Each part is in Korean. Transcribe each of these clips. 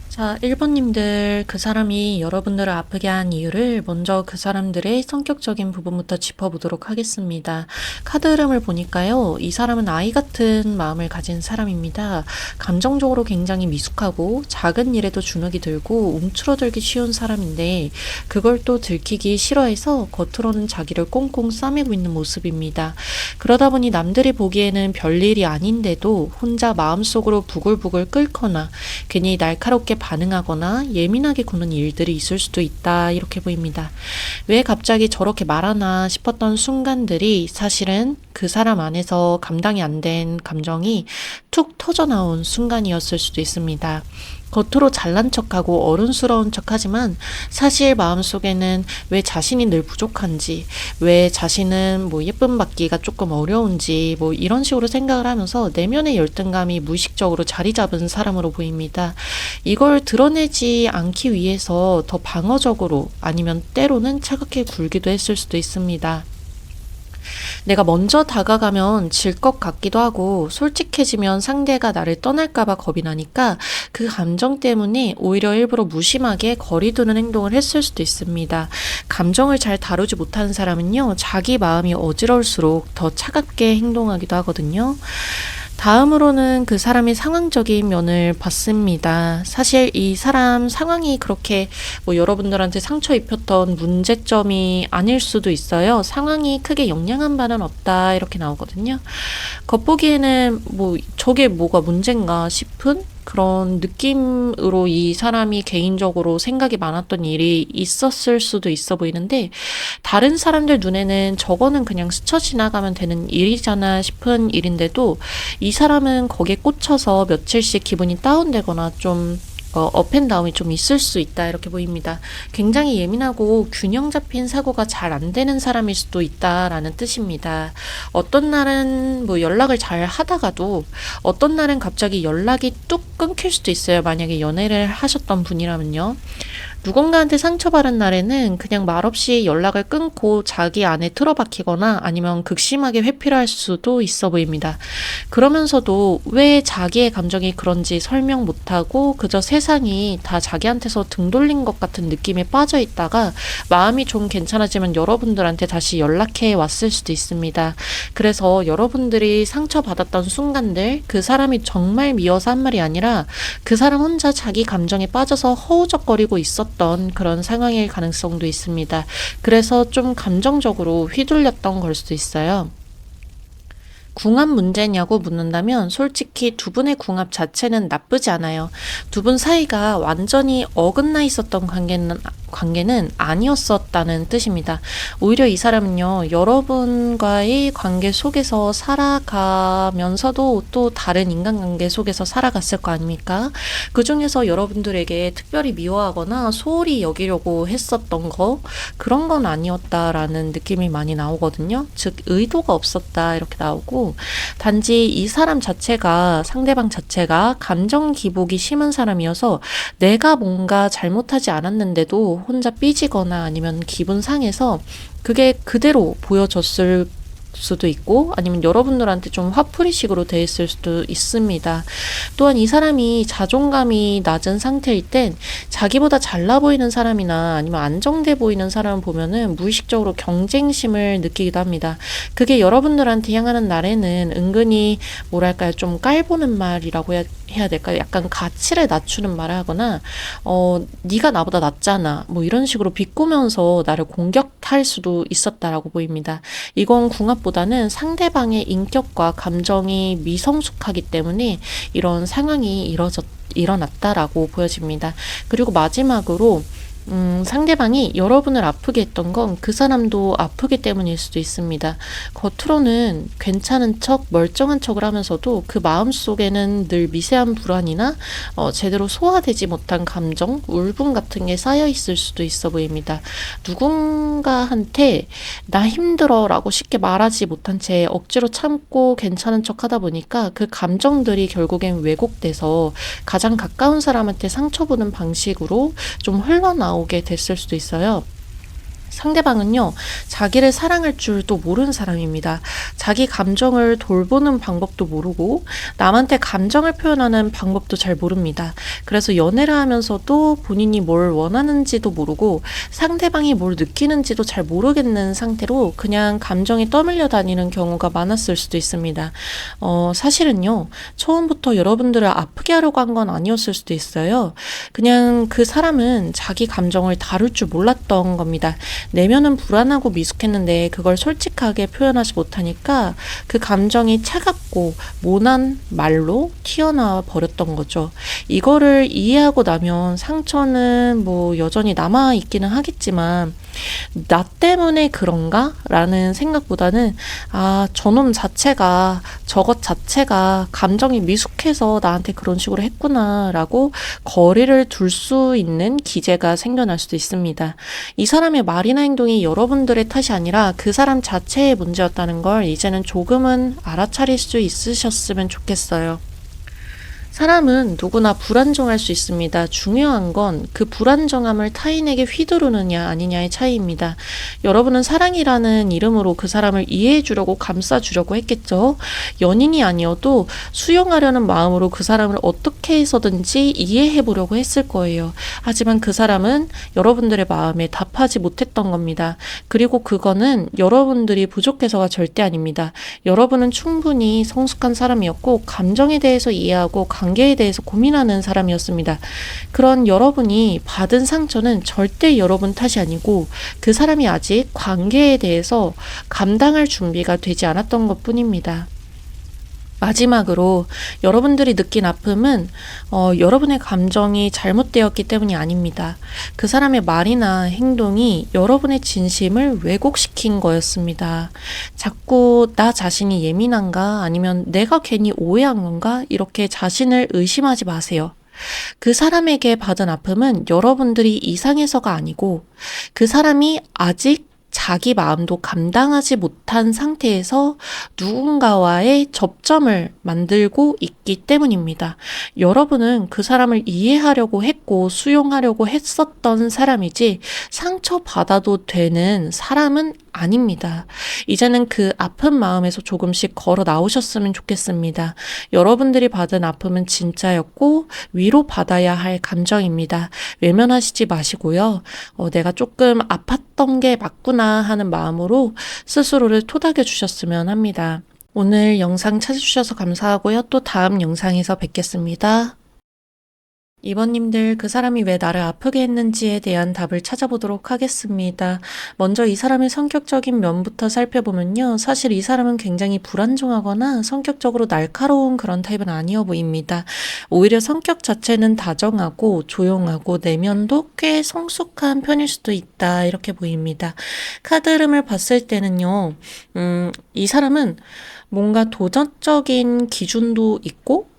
자, 1번님들, 그 사람이 여러분들을 아프게 한 이유를 먼저 그 사람들의 성격적인 부분부터 짚어보도록 하겠습니다. 카드 흐름을 보니까요, 이 사람은 아이 같은 마음을 가진 사람입니다. 감정적으로 굉장히 미숙하고 작은 일에도 주눅이 들고 움츠러들기 쉬운 사람인데 그걸 또 들키기 싫어해서 겉으로는 자기를 꽁꽁 싸매고 있는 모습입니다. 그러다 보니 남들이 보기에는 별일이 아닌데도 혼자 마음속으로 부글부글 끓거나 괜히 날카롭게 반응하거나 예민하게 구는 일들이 있을 수도 있다, 이렇게 보입니다. 왜 갑자기 저렇게 말하나 싶었던 순간들이 사실은 그 사람 안에서 감당이 안 된 감정이 툭 터져나온 순간이었을 수도 있습니다. 겉으로 잘난 척하고 어른스러운 척하지만 사실 마음속에는 왜 자신이 늘 부족한지, 왜 자신은 뭐 예쁨 받기가 조금 어려운지 뭐 이런 식으로 생각을 하면서 내면의 열등감이 무의식적으로 자리 잡은 사람으로 보입니다. 이걸 드러내지 않기 위해서 더 방어적으로 아니면 때로는 차갑게 굴기도 했을 수도 있습니다. 내가 먼저 다가가면 질 것 같기도 하고 솔직해지면 상대가 나를 떠날까봐 겁이 나니까 그 감정 때문에 오히려 일부러 무심하게 거리 두는 행동을 했을 수도 있습니다. 감정을 잘 다루지 못하는 사람은요, 자기 마음이 어지러울수록 더 차갑게 행동하기도 하거든요. 다음으로는 그 사람의 상황적인 면을 봤습니다. 사실 이 사람 상황이 그렇게 뭐 여러분들한테 상처 입혔던 문제점이 아닐 수도 있어요. 상황이 크게 영향한 바는 없다, 이렇게 나오거든요. 겉보기에는 뭐 저게 뭐가 문제인가 싶은 그런 느낌으로 이 사람이 개인적으로 생각이 많았던 일이 있었을 수도 있어 보이는데, 다른 사람들 눈에는 저거는 그냥 스쳐 지나가면 되는 일이잖아 싶은 일인데도 이 사람은 거기에 꽂혀서 며칠씩 기분이 다운되거나 좀 업앤다운이 좀 있을 수 있다, 이렇게 보입니다. 굉장히 예민하고 균형 잡힌 사고가 잘 안 되는 사람일 수도 있다라는 뜻입니다. 어떤 날은 뭐 연락을 잘 하다가도 어떤 날은 갑자기 연락이 뚝 끊길 수도 있어요. 만약에 연애를 하셨던 분이라면요. 누군가한테 상처받은 날에는 그냥 말없이 연락을 끊고 자기 안에 틀어박히거나 아니면 극심하게 회피를 할 수도 있어 보입니다. 그러면서도 왜 자기의 감정이 그런지 설명 못하고 그저 세상이 다 자기한테서 등 돌린 것 같은 느낌에 빠져 있다가 마음이 좀 괜찮아지면 여러분들한테 다시 연락해 왔을 수도 있습니다. 그래서 여러분들이 상처받았던 순간들, 그 사람이 정말 미워서 한 말이 아니라 그 사람 혼자 자기 감정에 빠져서 허우적거리고 있었던 그런 상황일 가능성도 있습니다. 그래서 좀 감정적으로 휘둘렸던 걸 수도 있어요. 궁합 문제냐고 묻는다면 솔직히 두 분의 궁합 자체는 나쁘지 않아요. 두 분 사이가 완전히 어긋나 있었던 관계는 아니었었다는 뜻입니다. 오히려 이 사람은요, 여러분과의 관계 속에서 살아가면서도 또 다른 인간관계 속에서 살아갔을 거 아닙니까? 그 중에서 여러분들에게 특별히 미워하거나 소홀히 여기려고 했었던 거, 그런 건 아니었다라는 느낌이 많이 나오거든요. 즉, 의도가 없었다, 이렇게 나오고, 단지 이 사람 자체가, 상대방 자체가 감정 기복이 심한 사람이어서 내가 뭔가 잘못하지 않았는데도 혼자 삐지거나 아니면 기분 상해서 그게 그대로 보여졌을 수도 있고 아니면 여러분들한테 좀 화풀이식으로 돼 있을 수도 있습니다. 또한 이 사람이 자존감이 낮은 상태일 땐 자기보다 잘나 보이는 사람이나 아니면 안정돼 보이는 사람을 보면은 무의식적으로 경쟁심을 느끼기도 합니다. 그게 여러분들한테 향하는 날에는 은근히 뭐랄까요, 좀 깔보는 말이라고 해야 될까요? 약간 가치를 낮추는 말을 하거나 네가 나보다 낫잖아 뭐 이런 식으로 비꼬면서 나를 공격할 수도 있었다라고 보입니다. 이건 궁합보다는 상대방의 인격과 감정이 미성숙하기 때문에 이런 상황이 일어났다라고 보여집니다. 그리고 마지막으로 상대방이 여러분을 아프게 했던 건 그 사람도 아프기 때문일 수도 있습니다. 겉으로는 괜찮은 척, 멀쩡한 척을 하면서도 그 마음속에는 늘 미세한 불안이나 제대로 소화되지 못한 감정, 울분 같은 게 쌓여 있을 수도 있어 보입니다. 누군가한테 나 힘들어 라고 쉽게 말하지 못한 채 억지로 참고 괜찮은 척 하다 보니까 그 감정들이 결국엔 왜곡돼서 가장 가까운 사람한테 상처보는 방식으로 좀 흘러나오게 됐을 수도 있어요. 상대방은요, 자기를 사랑할 줄도 모르는 사람입니다. 자기 감정을 돌보는 방법도 모르고 남한테 감정을 표현하는 방법도 잘 모릅니다. 그래서 연애를 하면서도 본인이 뭘 원하는지도 모르고 상대방이 뭘 느끼는지도 잘 모르겠는 상태로 그냥 감정이 떠밀려 다니는 경우가 많았을 수도 있습니다. 사실은요, 처음부터 여러분들을 아프게 하려고 한 건 아니었을 수도 있어요. 그냥 그 사람은 자기 감정을 다룰 줄 몰랐던 겁니다. 내면은 불안하고 미숙했는데 그걸 솔직하게 표현하지 못하니까 그 감정이 차갑고 모난 말로 튀어나와 버렸던 거죠. 이거를 이해하고 나면 상처는 뭐 여전히 남아 있기는 하겠지만 나 때문에 그런가? 라는 생각보다는 저놈 자체가 저것 자체가 감정이 미숙해서 나한테 그런 식으로 했구나 라고 거리를 둘 수 있는 기제가 생겨날 수도 있습니다. 이 사람의 말이나 행동이 여러분들의 탓이 아니라 그 사람 자체의 문제였다는 걸 이제는 조금은 알아차릴 수 있으셨으면 좋겠어요. 사람은 누구나 불안정할 수 있습니다. 중요한 건 그 불안정함을 타인에게 휘두르느냐 아니냐의 차이입니다. 여러분은 사랑이라는 이름으로 그 사람을 이해해 주려고 감싸 주려고 했겠죠. 연인이 아니어도 수용하려는 마음으로 그 사람을 어떻게 해서든지 이해해 보려고 했을 거예요. 하지만 그 사람은 여러분들의 마음에 답하지 못했던 겁니다. 그리고 그거는 여러분들이 부족해서가 절대 아닙니다. 여러분은 충분히 성숙한 사람이었고 감정에 대해서 이해하고 관계에 대해서 고민하는 사람이었습니다. 그런 여러분이 받은 상처는 절대 여러분 탓이 아니고 그 사람이 아직 관계에 대해서 감당할 준비가 되지 않았던 것뿐입니다. 마지막으로 여러분들이 느낀 아픔은 여러분의 감정이 잘못되었기 때문이 아닙니다. 그 사람의 말이나 행동이 여러분의 진심을 왜곡시킨 거였습니다. 자꾸 나 자신이 예민한가 아니면 내가 괜히 오해한 건가 이렇게 자신을 의심하지 마세요. 그 사람에게 받은 아픔은 여러분들이 이상해서가 아니고 그 사람이 아직 자기 마음도 감당하지 못한 상태에서 누군가와의 접점을 만들고 있기 때문입니다. 여러분은 그 사람을 이해하려고 했고 수용하려고 했었던 사람이지 상처받아도 되는 사람은 아닙니다. 이제는 그 아픈 마음에서 조금씩 걸어 나오셨으면 좋겠습니다. 여러분들이 받은 아픔은 진짜였고 위로받아야 할 감정입니다. 외면하시지 마시고요. 내가 조금 아팠던 게 맞구나 하는 마음으로 스스로를 토닥여 주셨으면 합니다. 오늘 영상 찾아주셔서 감사하고요. 또 다음 영상에서 뵙겠습니다. 이번님들 그 사람이 왜 나를 아프게 했는지에 대한 답을 찾아보도록 하겠습니다. 먼저 이 사람의 성격적인 면부터 살펴보면요. 사실 이 사람은 굉장히 불안정하거나 성격적으로 날카로운 그런 타입은 아니어 보입니다. 오히려 성격 자체는 다정하고 조용하고 내면도 꽤 성숙한 편일 수도 있다 이렇게 보입니다. 카드 흐름을 봤을 때는요. 이 사람은 뭔가 도전적인 기준도 있고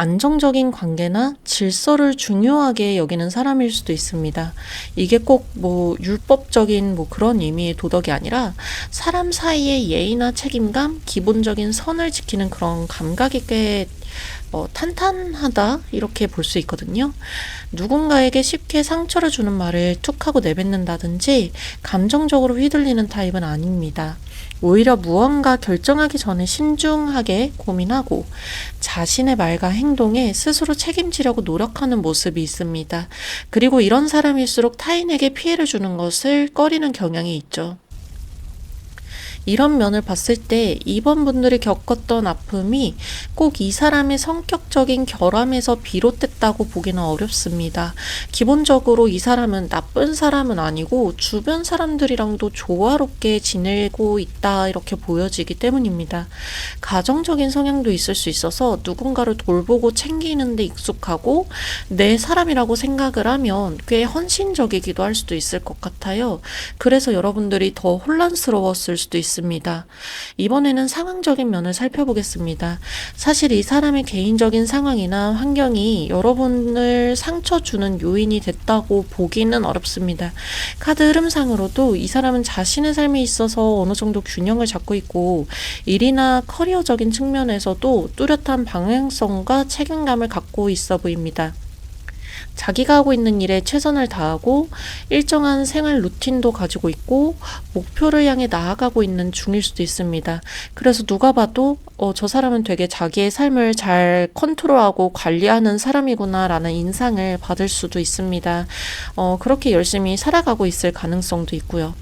안정적인 관계나 질서를 중요하게 여기는 사람일 수도 있습니다. 이게 꼭 뭐 율법적인 뭐 그런 의미의 도덕이 아니라 사람 사이의 예의나 책임감, 기본적인 선을 지키는 그런 감각이 꽤 탄탄하다 이렇게 볼 수 있거든요. 누군가에게 쉽게 상처를 주는 말을 툭 하고 내뱉는다든지 감정적으로 휘둘리는 타입은 아닙니다. 오히려 무언가 결정하기 전에 신중하게 고민하고 자신의 말과 행동에 스스로 책임지려고 노력하는 모습이 있습니다. 그리고 이런 사람일수록 타인에게 피해를 주는 것을 꺼리는 경향이 있죠. 이런 면을 봤을 때 이번 분들이 겪었던 아픔이 꼭 이 사람의 성격적인 결함에서 비롯됐다고 보기는 어렵습니다. 기본적으로 이 사람은 나쁜 사람은 아니고 주변 사람들이랑도 조화롭게 지내고 있다 이렇게 보여지기 때문입니다. 가정적인 성향도 있을 수 있어서 누군가를 돌보고 챙기는 데 익숙하고 내 사람이라고 생각을 하면 꽤 헌신적이기도 할 수도 있을 것 같아요. 그래서 여러분들이 더 혼란스러웠을 수도 있습니다. 이번에는 상황적인 면을 살펴보겠습니다. 사실 이 사람의 개인적인 상황이나 환경이 여러분을 상처 주는 요인이 됐다고 보기는 어렵습니다. 카드 흐름상으로도 이 사람은 자신의 삶에 있어서 어느 정도 균형을 잡고 있고 일이나 커리어적인 측면에서도 뚜렷한 방향성과 책임감을 갖고 있어 보입니다. 자기가 하고 있는 일에 최선을 다하고 일정한 생활 루틴도 가지고 있고 목표를 향해 나아가고 있는 중일 수도 있습니다. 그래서 누가 봐도 저 사람은 되게 자기의 삶을 잘 컨트롤하고 관리하는 사람이구나라는 인상을 받을 수도 있습니다. 그렇게 열심히 살아가고 있을 가능성도 있고요.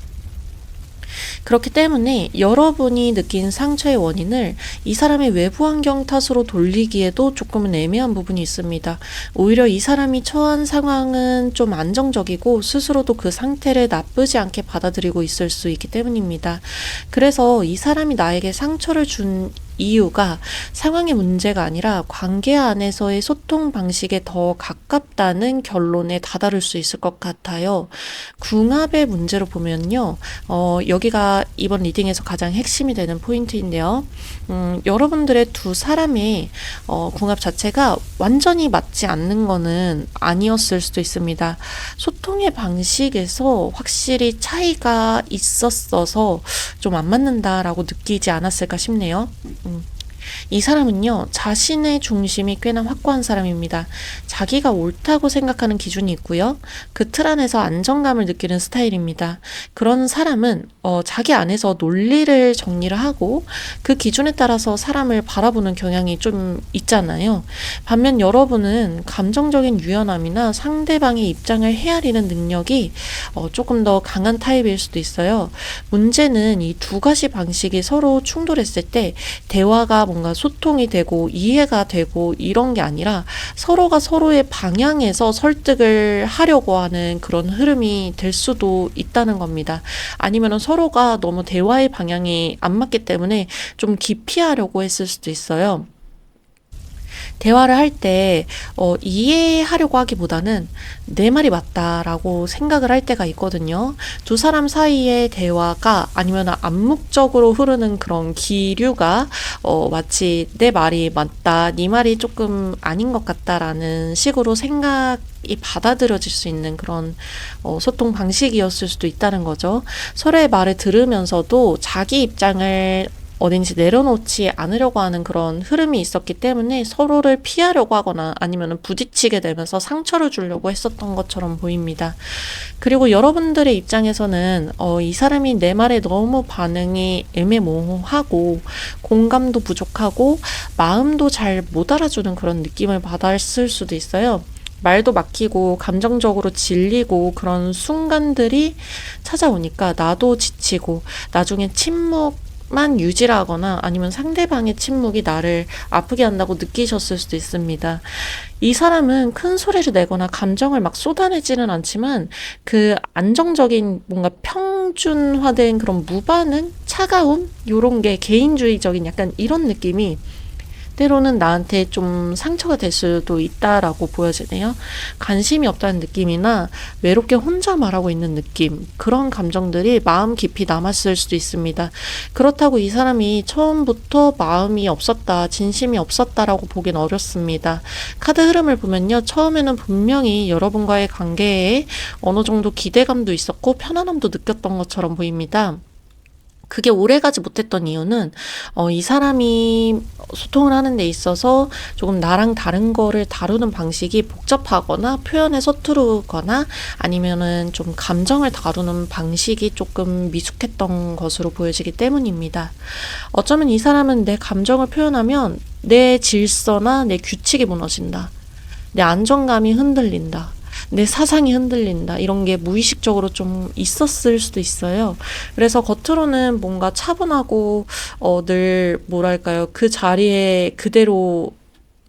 그렇기 때문에 여러분이 느낀 상처의 원인을 이 사람의 외부 환경 탓으로 돌리기에도 조금은 애매한 부분이 있습니다. 오히려 이 사람이 처한 상황은 좀 안정적이고 스스로도 그 상태를 나쁘지 않게 받아들이고 있을 수 있기 때문입니다. 그래서 이 사람이 나에게 상처를 준 이유가 상황의 문제가 아니라 관계 안에서의 소통 방식에 더 가깝다는 결론에 다다를 수 있을 것 같아요. 궁합의 문제로 보면요. 여기가 이번 리딩에서 가장 핵심이 되는 포인트인데요. 여러분들의 두 사람의 궁합 자체가 완전히 맞지 않는 거는 아니었을 수도 있습니다. 소통의 방식에서 확실히 차이가 있었어서 좀 안 맞는다라고 느끼지 않았을까 싶네요. 이 사람은요, 자신의 중심이 꽤나 확고한 사람입니다. 자기가 옳다고 생각하는 기준이 있고요. 그 틀 안에서 안정감을 느끼는 스타일입니다. 그런 사람은 자기 안에서 논리를 정리를 하고 그 기준에 따라서 사람을 바라보는 경향이 좀 있잖아요. 반면 여러분은 감정적인 유연함이나 상대방의 입장을 헤아리는 능력이 조금 더 강한 타입일 수도 있어요. 문제는 이 두 가지 방식이 서로 충돌했을 때 대화가 뭔가 소통이 되고 이해가 되고 이런 게 아니라 서로가 서로의 방향에서 설득을 하려고 하는 그런 흐름이 될 수도 있다는 겁니다. 아니면 서로가 너무 대화의 방향이 안 맞기 때문에 좀 기피하려고 했을 수도 있어요. 대화를 할 때 이해하려고 하기보다는 내 말이 맞다라고 생각을 할 때가 있거든요. 두 사람 사이의 대화가 아니면 암묵적으로 흐르는 그런 기류가 마치 내 말이 맞다, 네 말이 조금 아닌 것 같다라는 식으로 생각이 받아들여질 수 있는 그런 소통 방식이었을 수도 있다는 거죠. 서로의 말을 들으면서도 자기 입장을 어딘지 내려놓지 않으려고 하는 그런 흐름이 있었기 때문에 서로를 피하려고 하거나 아니면 부딪히게 되면서 상처를 주려고 했었던 것처럼 보입니다. 그리고 여러분들의 입장에서는 이 사람이 내 말에 너무 반응이 애매모호하고 공감도 부족하고 마음도 잘 못 알아주는 그런 느낌을 받았을 수도 있어요. 말도 막히고 감정적으로 질리고 그런 순간들이 찾아오니까 나도 지치고 나중에 침묵만 유지하거나 아니면 상대방의 침묵이 나를 아프게 한다고 느끼셨을 수도 있습니다. 이 사람은 큰 소리를 내거나 감정을 막 쏟아내지는 않지만 그 안정적인 뭔가 평준화된 그런 무반응, 차가움 이런 게 개인주의적인 약간 이런 느낌이 때로는 나한테 좀 상처가 될 수도 있다라고 보여지네요. 관심이 없다는 느낌이나 외롭게 혼자 말하고 있는 느낌, 그런 감정들이 마음 깊이 남았을 수도 있습니다. 그렇다고 이 사람이 처음부터 마음이 없었다, 진심이 없었다라고 보긴 어렵습니다. 카드 흐름을 보면요, 처음에는 분명히 여러분과의 관계에 어느 정도 기대감도 있었고 편안함도 느꼈던 것처럼 보입니다. 그게 오래가지 못했던 이유는 이 사람이 소통을 하는 데 있어서 조금 나랑 다른 거를 다루는 방식이 복잡하거나 표현에 서투르거나 아니면은 좀 감정을 다루는 방식이 조금 미숙했던 것으로 보여지기 때문입니다. 어쩌면 이 사람은 내 감정을 표현하면 내 질서나 내 규칙이 무너진다. 내 안정감이 흔들린다. 내 사상이 흔들린다. 이런 게 무의식적으로 좀 있었을 수도 있어요. 그래서 겉으로는 뭔가 차분하고 늘 뭐랄까요? 그 자리에 그대로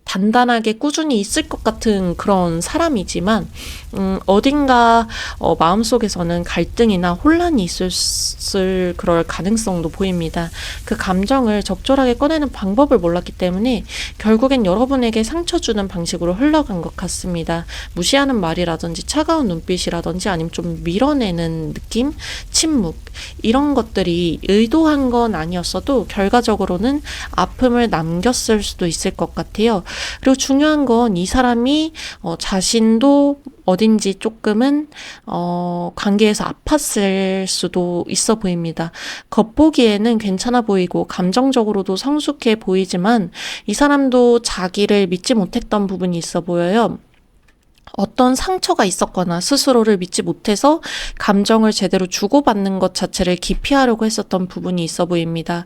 단단하게 꾸준히 있을 것 같은 그런 사람이지만 어딘가 마음속에서는 갈등이나 혼란이 있을 그럴 가능성도 보입니다. 그 감정을 적절하게 꺼내는 방법을 몰랐기 때문에 결국엔 여러분에게 상처 주는 방식으로 흘러간 것 같습니다. 무시하는 말이라든지 차가운 눈빛이라든지 아니면 좀 밀어내는 느낌, 침묵 이런 것들이 의도한 건 아니었어도 결과적으로는 아픔을 남겼을 수도 있을 것 같아요. 그리고 중요한 건 이 사람이 자신도 어딘지 조금은 관계에서 아팠을 수도 있어 보입니다. 겉보기에는 괜찮아 보이고 감정적으로도 성숙해 보이지만 이 사람도 자기를 믿지 못했던 부분이 있어 보여요. 어떤 상처가 있었거나 스스로를 믿지 못해서 감정을 제대로 주고받는 것 자체를 기피하려고 했었던 부분이 있어 보입니다.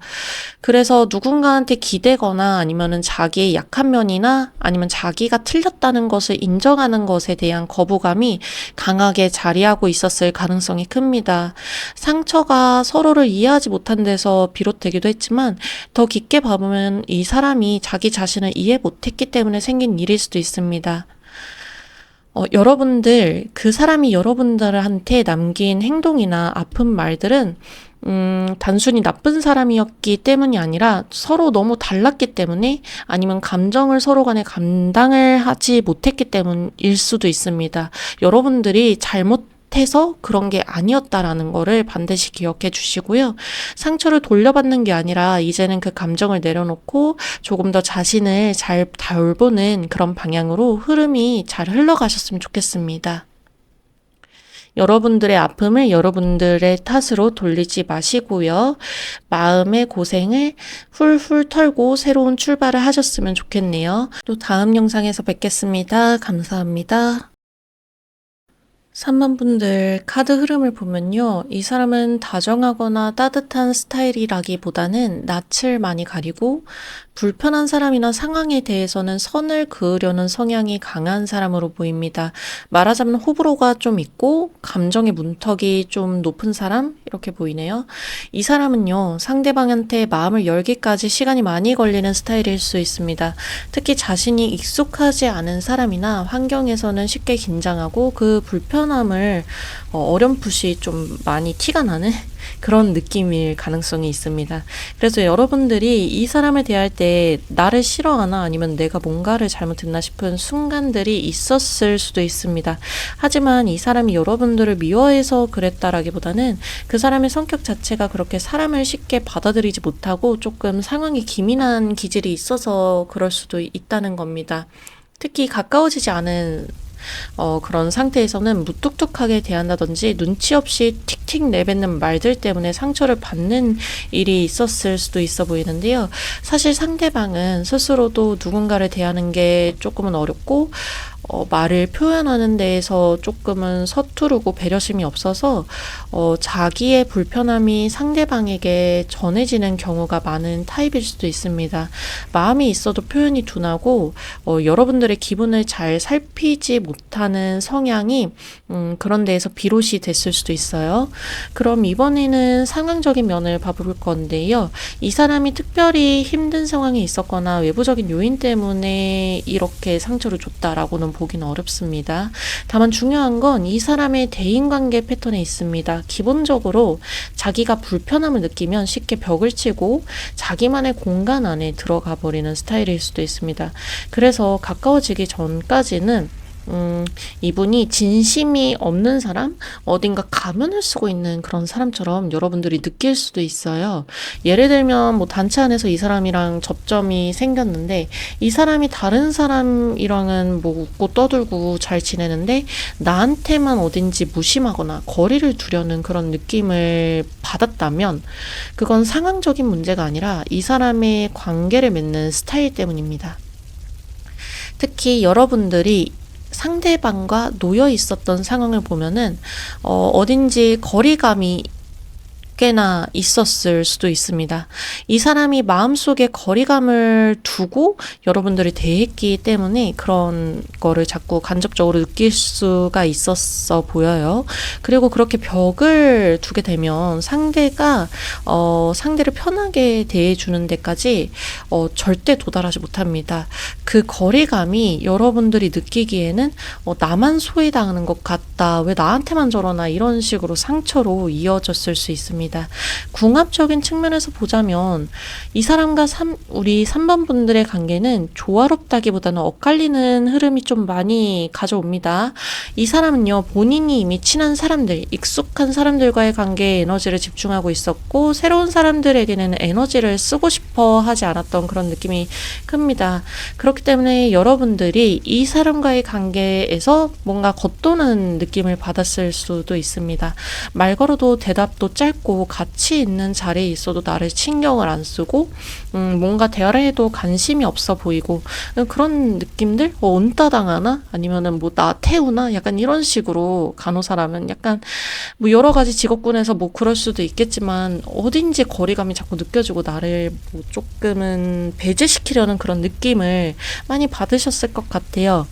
그래서 누군가한테 기대거나 아니면은 자기의 약한 면이나 아니면 자기가 틀렸다는 것을 인정하는 것에 대한 거부감이 강하게 자리하고 있었을 가능성이 큽니다. 상처가 서로를 이해하지 못한 데서 비롯되기도 했지만 더 깊게 봐보면 이 사람이 자기 자신을 이해 못했기 때문에 생긴 일일 수도 있습니다. 여러분들, 그 사람이 여러분들한테 남긴 행동이나 아픈 말들은, 단순히 나쁜 사람이었기 때문이 아니라 서로 너무 달랐기 때문에 아니면 감정을 서로 간에 감당을 하지 못했기 때문일 수도 있습니다. 여러분들이 잘못해서 그런 게 아니었다라는 거를 반드시 기억해 주시고요. 상처를 돌려받는 게 아니라 이제는 그 감정을 내려놓고 조금 더 자신을 잘 돌보는 그런 방향으로 흐름이 잘 흘러가셨으면 좋겠습니다. 여러분들의 아픔을 여러분들의 탓으로 돌리지 마시고요. 마음의 고생을 훌훌 털고 새로운 출발을 하셨으면 좋겠네요. 또 다음 영상에서 뵙겠습니다. 감사합니다. 3번 분들 카드 흐름을 보면요. 이 사람은 다정하거나 따뜻한 스타일이라기보다는 낯을 많이 가리고 불편한 사람이나 상황에 대해서는 선을 그으려는 성향이 강한 사람으로 보입니다. 말하자면 호불호가 좀 있고 감정의 문턱이 좀 높은 사람? 이렇게 보이네요. 이 사람은요. 상대방한테 마음을 열기까지 시간이 많이 걸리는 스타일일 수 있습니다. 특히 자신이 익숙하지 않은 사람이나 환경에서는 쉽게 긴장하고 그 불편함을 어렴풋이 좀 많이 티가 나는 그런 느낌일 가능성이 있습니다. 그래서 여러분들이 이 사람을 대할 때 나를 싫어하나 아니면 내가 뭔가를 잘못했나 싶은 순간들이 있었을 수도 있습니다. 하지만 이 사람이 여러분들을 미워해서 그랬다라기보다는 그 사람의 성격 자체가 그렇게 사람을 쉽게 받아들이지 못하고 조금 상황이 기민한 기질이 있어서 그럴 수도 있다는 겁니다. 특히 가까워지지 않은 그런 상태에서는 무뚝뚝하게 대한다든지 눈치 없이 틱틱 내뱉는 말들 때문에 상처를 받는 일이 있었을 수도 있어 보이는데요. 사실 상대방은 스스로도 누군가를 대하는 게 조금은 어렵고 말을 표현하는 데에서 조금은 서투르고 배려심이 없어서 자기의 불편함이 상대방에게 전해지는 경우가 많은 타입일 수도 있습니다. 마음이 있어도 표현이 둔하고 여러분들의 기분을 잘 살피지 못하는 성향이 그런 데에서 비롯이 됐을 수도 있어요. 그럼 이번에는 상황적인 면을 봐볼 건데요. 이 사람이 특별히 힘든 상황에 있었거나 외부적인 요인 때문에 이렇게 상처를 줬다라고는 보기는 어렵습니다. 다만 중요한 건 이 사람의 대인관계 패턴에 있습니다. 기본적으로 자기가 불편함을 느끼면 쉽게 벽을 치고 자기만의 공간 안에 들어가 버리는 스타일일 수도 있습니다. 그래서 가까워지기 전까지는 이분이 진심이 없는 사람, 어딘가 가면을 쓰고 있는 그런 사람처럼 여러분들이 느낄 수도 있어요. 예를 들면 뭐 단체 안에서 이 사람이랑 접점이 생겼는데 이 사람이 다른 사람이랑은 뭐 웃고 떠들고 잘 지내는데 나한테만 어딘지 무심하거나 거리를 두려는 그런 느낌을 받았다면 그건 상황적인 문제가 아니라 이 사람의 관계를 맺는 스타일 때문입니다. 특히 여러분들이 상대방과 놓여 있었던 상황을 보면은 어딘지 거리감이 꽤나 있었을 수도 있습니다. 이 사람이 마음속에 거리감을 두고 여러분들이 대했기 때문에 그런 거를 자꾸 간접적으로 느낄 수가 있었어 보여요. 그리고 그렇게 벽을 두게 되면 상대가 상대를 편하게 대해주는 데까지 절대 도달하지 못합니다. 그 거리감이 여러분들이 느끼기에는 나만 소외당하는 것 같다. 왜 나한테만 저러나 이런 식으로 상처로 이어졌을 수 있습니다. 궁합적인 측면에서 보자면 이 사람과 우리 3번 분들의 관계는 조화롭다기보다는 엇갈리는 흐름이 좀 많이 가져옵니다. 이 사람은요, 본인이 이미 친한 사람들, 익숙한 사람들과의 관계에 에너지를 집중하고 있었고 새로운 사람들에게는 에너지를 쓰고 싶어 하지 않았던 그런 느낌이 큽니다. 그렇기 때문에 여러분들이 이 사람과의 관계에서 뭔가 겉도는 느낌을 받았을 수도 있습니다. 말 걸어도 대답도 짧고 같이 있는 자리에 있어도 나를 신경을 안 쓰고 뭔가 대화에도 관심이 없어 보이고 그런 느낌들? 온따 당하나? 아니면은 뭐 나 태우나? 약간 이런 식으로 간호사라면 약간 뭐 여러 가지 직업군에서 뭐 그럴 수도 있겠지만 어딘지 거리감이 자꾸 느껴지고 나를 뭐 조금은 배제시키려는 그런 느낌을 많이 받으셨을 것 같아요.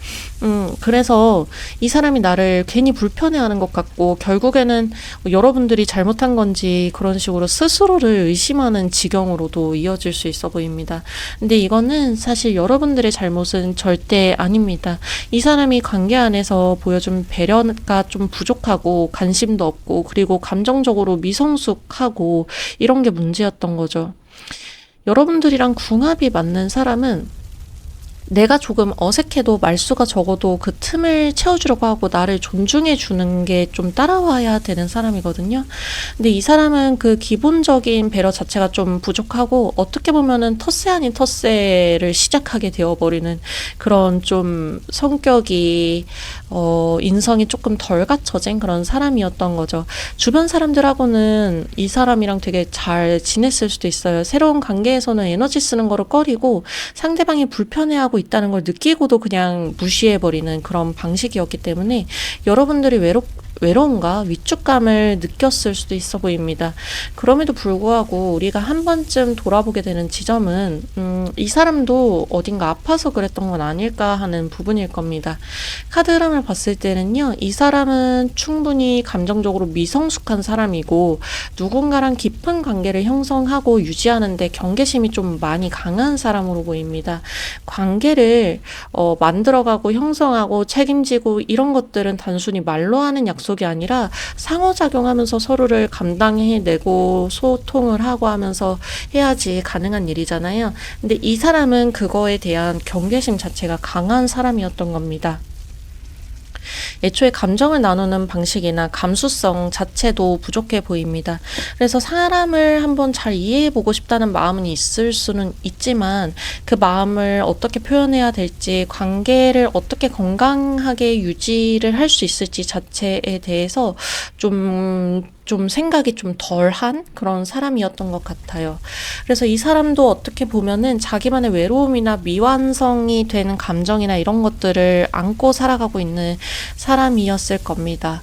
그래서 이 사람이 나를 괜히 불편해하는 것 같고 결국에는 뭐 여러분들이 잘못한 건지 그런 식으로 스스로를 의심하는 지경으로도 이어질 수 있어 보입니다. 근데 이거는 사실 여러분들의 잘못은 절대 아닙니다. 이 사람이 관계 안에서 보여준 배려가 좀 부족하고 관심도 없고 그리고 감정적으로 미성숙하고 이런 게 문제였던 거죠. 여러분들이랑 궁합이 맞는 사람은 내가 조금 어색해도 말수가 적어도 그 틈을 채워주려고 하고 나를 존중해 주는 게 좀 따라와야 되는 사람이거든요. 근데 이 사람은 그 기본적인 배려 자체가 좀 부족하고 어떻게 보면은 텃세 아닌 텃세를 시작하게 되어버리는 그런 좀 성격이 인성이 조금 덜 갖춰진 그런 사람이었던 거죠. 주변 사람들하고는 이 사람이랑 되게 잘 지냈을 수도 있어요. 새로운 관계에서는 에너지 쓰는 거를 꺼리고 상대방이 불편해하고 있다는 걸 느끼고도 그냥 무시해버리는 그런 방식이었기 때문에 여러분들이 외로움과 위축감을 느꼈을 수도 있어 보입니다. 그럼에도 불구하고 우리가 한 번쯤 돌아보게 되는 지점은 이 사람도 어딘가 아파서 그랬던 건 아닐까 하는 부분일 겁니다. 카드 흐름을 봤을 때는요. 이 사람은 충분히 감정적으로 미성숙한 사람이고 누군가랑 깊은 관계를 형성하고 유지하는데 경계심이 좀 많이 강한 사람으로 보입니다. 관계를 만들어가고 형성하고 책임지고 이런 것들은 단순히 말로 하는 약속이 아니라 상호작용하면서 서로를 감당해내고 소통을 하고 하면서 해야지 가능한 일이잖아요. 근데 이 사람은 그거에 대한 경계심 자체가 강한 사람이었던 겁니다. 애초에 감정을 나누는 방식이나 감수성 자체도 부족해 보입니다. 그래서 사람을 한번 잘 이해해보고 싶다는 마음은 있을 수는 있지만 그 마음을 어떻게 표현해야 될지 관계를 어떻게 건강하게 유지를 할 수 있을지 자체에 대해서 좀 생각이 좀 덜한 그런 사람이었던 것 같아요. 그래서 이 사람도 어떻게 보면은 자기만의 외로움이나 미완성이 되는 감정이나 이런 것들을 안고 살아가고 있는 사람이었을 겁니다.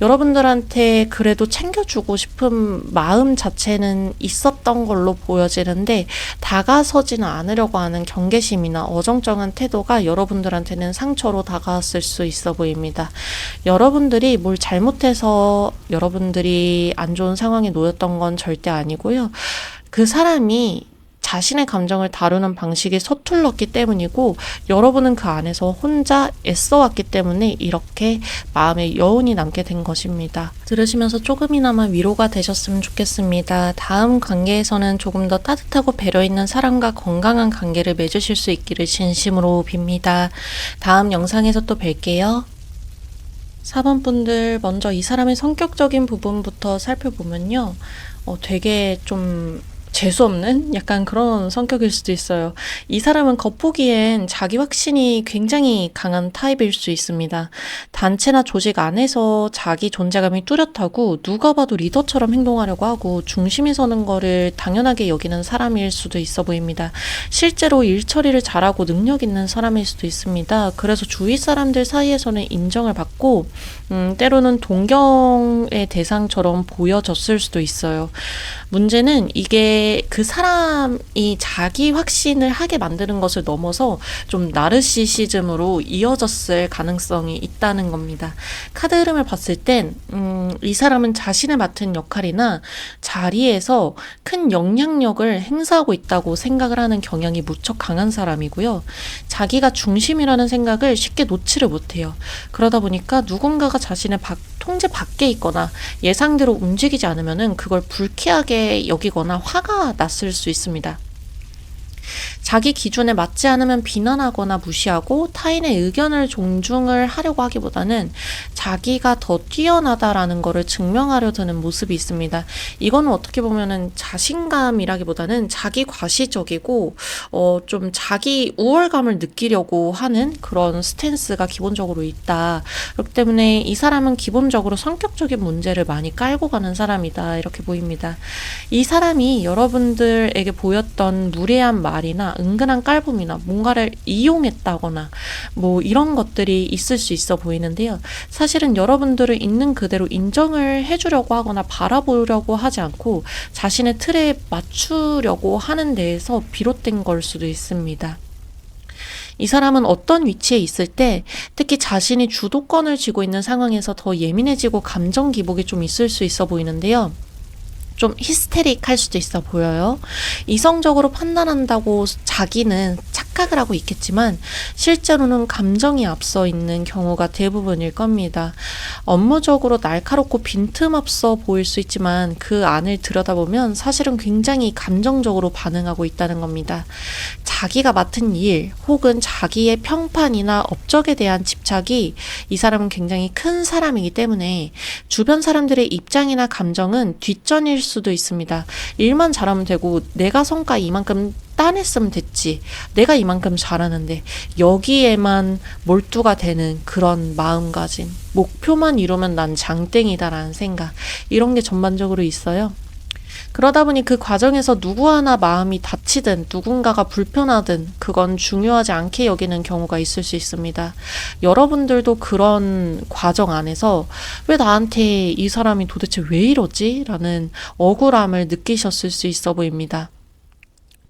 여러분들한테 그래도 챙겨주고 싶은 마음 자체는 있었던 걸로 보여지는데 다가서지는 않으려고 하는 경계심이나 어정쩡한 태도가 여러분들한테는 상처로 다가왔을 수 있어 보입니다. 여러분들이 뭘 잘못해서 여러분들이 안 좋은 상황에 놓였던 건 절대 아니고요. 그 사람이 자신의 감정을 다루는 방식이 서툴렀기 때문이고, 여러분은 그 안에서 혼자 애써왔기 때문에 이렇게 마음에 여운이 남게 된 것입니다. 들으시면서 조금이나마 위로가 되셨으면 좋겠습니다. 다음 관계에서는 조금 더 따뜻하고 배려 있는 사람과 건강한 관계를 맺으실 수 있기를 진심으로 빕니다. 다음 영상에서 또 뵐게요. 4번 분들, 먼저 이 사람의 성격적인 부분부터 살펴보면요. 되게 좀 재수없는 약간 그런 성격일 수도 있어요. 이 사람은 겉보기엔 자기 확신이 굉장히 강한 타입일 수 있습니다. 단체나 조직 안에서 자기 존재감이 뚜렷하고 누가 봐도 리더처럼 행동하려고 하고 중심에 서는 거를 당연하게 여기는 사람일 수도 있어 보입니다. 실제로 일 처리를 잘하고 능력 있는 사람일 수도 있습니다. 그래서 주위 사람들 사이에서는 인정을 받고 때로는 동경의 대상처럼 보여졌을 수도 있어요. 문제는 이게 그 사람이 자기 확신을 하게 만드는 것을 넘어서 좀 나르시시즘으로 이어졌을 가능성이 있다는 겁니다. 카드 흐름을 봤을 땐 이 사람은 자신의 맡은 역할이나 자리에서 큰 영향력을 행사하고 있다고 생각을 하는 경향이 무척 강한 사람이고요. 자기가 중심이라는 생각을 쉽게 놓지를 못해요. 그러다 보니까 누군가가 자신의 통제 밖에 있거나 예상대로 움직이지 않으면은 그걸 불쾌하게 여기거나 화가 났을 수 있습니다. 자기 기준에 맞지 않으면 비난하거나 무시하고 타인의 의견을 존중을 하려고 하기보다는 자기가 더 뛰어나다라는 거를 증명하려 드는 모습이 있습니다. 이거는 어떻게 보면은 자신감이라기보다는 자기 과시적이고 좀 자기 우월감을 느끼려고 하는 그런 스탠스가 기본적으로 있다. 그렇기 때문에 이 사람은 기본적으로 성격적인 문제를 많이 깔고 가는 사람이다. 이렇게 보입니다. 이 사람이 여러분들에게 보였던 무례한 말이나 은근한 깔봄이나 뭔가를 이용했다거나 뭐 이런 것들이 있을 수 있어 보이는데요. 사실은 여러분들을 있는 그대로 인정을 해주려고 하거나 바라보려고 하지 않고 자신의 틀에 맞추려고 하는 데에서 비롯된 걸 수도 있습니다. 이 사람은 어떤 위치에 있을 때 특히 자신이 주도권을 쥐고 있는 상황에서 더 예민해지고 감정 기복이 좀 있을 수 있어 보이는데요. 좀 히스테릭할 수도 있어 보여요. 이성적으로 판단한다고 자기는 착각을 하고 있겠지만 실제로는 감정이 앞서 있는 경우가 대부분일 겁니다. 업무적으로 날카롭고 빈틈없어 보일 수 있지만 그 안을 들여다보면 사실은 굉장히 감정적으로 반응하고 있다는 겁니다. 자기가 맡은 일 혹은 자기의 평판이나 업적에 대한 집착이 이 사람은 굉장히 큰 사람이기 때문에 주변 사람들의 입장이나 감정은 뒷전일 수도 있습니다. 일만 잘하면 되고 내가 성과 이만큼 따냈으면 됐지. 내가 이만큼 잘하는데 여기에만 몰두가 되는 그런 마음가짐. 목표만 이루면 난 장땡이다라는 생각. 이런 게 전반적으로 있어요. 그러다 보니 그 과정에서 누구 하나 마음이 다치든 누군가가 불편하든 그건 중요하지 않게 여기는 경우가 있을 수 있습니다. 여러분들도 그런 과정 안에서 왜 나한테 이 사람이 도대체 왜 이러지? 라는 억울함을 느끼셨을 수 있어 보입니다.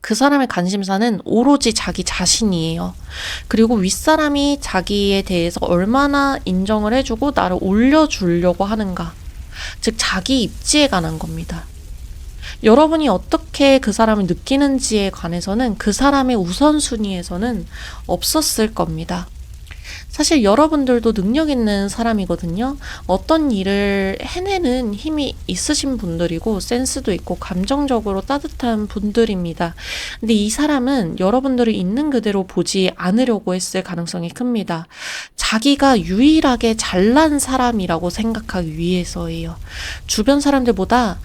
그 사람의 관심사는 오로지 자기 자신이에요. 그리고 윗사람이 자기에 대해서 얼마나 인정을 해주고 나를 올려주려고 하는가. 즉 자기 입지에 관한 겁니다. 여러분이 어떻게 그 사람을 느끼는지에 관해서는 그 사람의 우선순위에서는 없었을 겁니다. 사실 여러분들도 능력 있는 사람이거든요. 어떤 일을 해내는 힘이 있으신 분들이고 센스도 있고 감정적으로 따뜻한 분들입니다. 근데 이 사람은 여러분들을 있는 그대로 보지 않으려고 했을 가능성이 큽니다. 자기가 유일하게 잘난 사람이라고 생각하기 위해서예요. 주변 사람들보다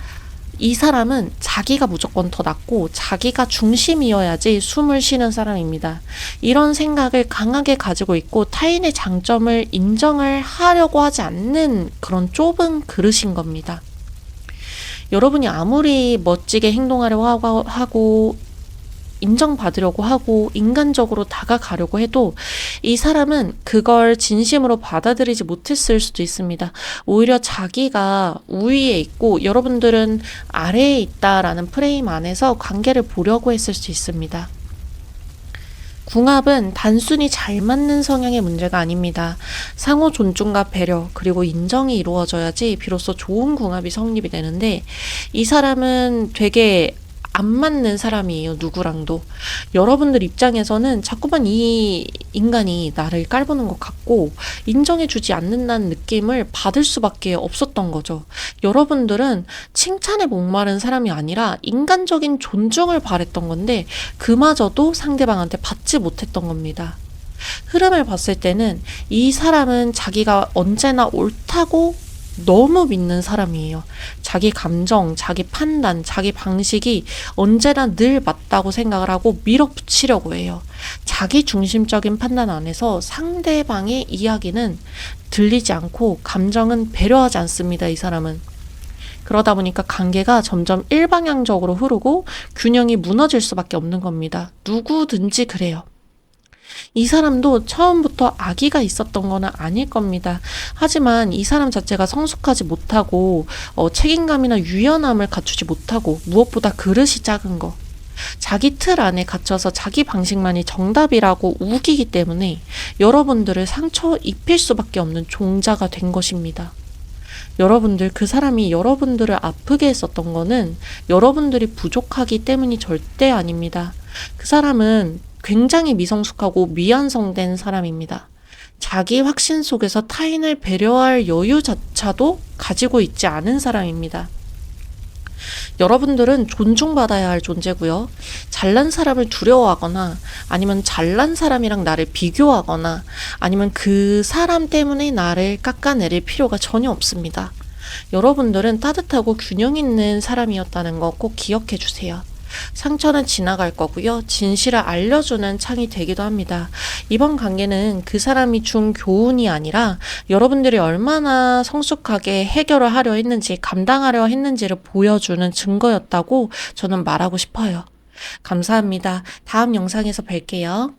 이 사람은 자기가 무조건 더 낫고 자기가 중심이어야지 숨을 쉬는 사람입니다. 이런 생각을 강하게 가지고 있고 타인의 장점을 인정을 하려고 하지 않는 그런 좁은 그릇인 겁니다. 여러분이 아무리 멋지게 행동하려고 하고 인정받으려고 하고 인간적으로 다가가려고 해도 이 사람은 그걸 진심으로 받아들이지 못했을 수도 있습니다. 오히려 자기가 우위에 있고 여러분들은 아래에 있다라는 프레임 안에서 관계를 보려고 했을 수 있습니다. 궁합은 단순히 잘 맞는 성향의 문제가 아닙니다. 상호 존중과 배려 그리고 인정이 이루어져야지 비로소 좋은 궁합이 성립이 되는데 이 사람은 되게 안 맞는 사람이에요, 누구랑도. 여러분들 입장에서는 자꾸만 이 인간이 나를 깔보는 것 같고 인정해주지 않는다는 느낌을 받을 수밖에 없었던 거죠. 여러분들은 칭찬에 목마른 사람이 아니라 인간적인 존중을 바랬던 건데 그마저도 상대방한테 받지 못했던 겁니다. 흐름을 봤을 때는 이 사람은 자기가 언제나 옳다고 너무 믿는 사람이에요. 자기 감정, 자기 판단, 자기 방식이 언제나 늘 맞다고 생각을 하고 밀어붙이려고 해요. 자기 중심적인 판단 안에서 상대방의 이야기는 들리지 않고 감정은 배려하지 않습니다, 이 사람은. 그러다 보니까 관계가 점점 일방향적으로 흐르고 균형이 무너질 수밖에 없는 겁니다. 누구든지 그래요. 이 사람도 처음부터 악의가 있었던 거는 아닐 겁니다. 하지만 이 사람 자체가 성숙하지 못하고 책임감이나 유연함을 갖추지 못하고 무엇보다 그릇이 작은 거. 자기 틀 안에 갇혀서 자기 방식만이 정답이라고 우기기 때문에 여러분들을 상처 입힐 수밖에 없는 종자가 된 것입니다. 여러분들, 그 사람이 여러분들을 아프게 했었던 거는 여러분들이 부족하기 때문이 절대 아닙니다. 그 사람은 굉장히 미성숙하고 미완성된 사람입니다. 자기 확신 속에서 타인을 배려할 여유조차도 가지고 있지 않은 사람입니다. 여러분들은 존중받아야 할 존재고요. 잘난 사람을 두려워하거나 아니면 잘난 사람이랑 나를 비교하거나 아니면 그 사람 때문에 나를 깎아내릴 필요가 전혀 없습니다. 여러분들은 따뜻하고 균형 있는 사람이었다는 거 꼭 기억해 주세요. 상처는 지나갈 거고요. 진실을 알려주는 창이 되기도 합니다. 이번 관계는 그 사람이 준 교훈이 아니라 여러분들이 얼마나 성숙하게 해결을 하려 했는지, 감당하려 했는지를 보여주는 증거였다고 저는 말하고 싶어요. 감사합니다. 다음 영상에서 뵐게요.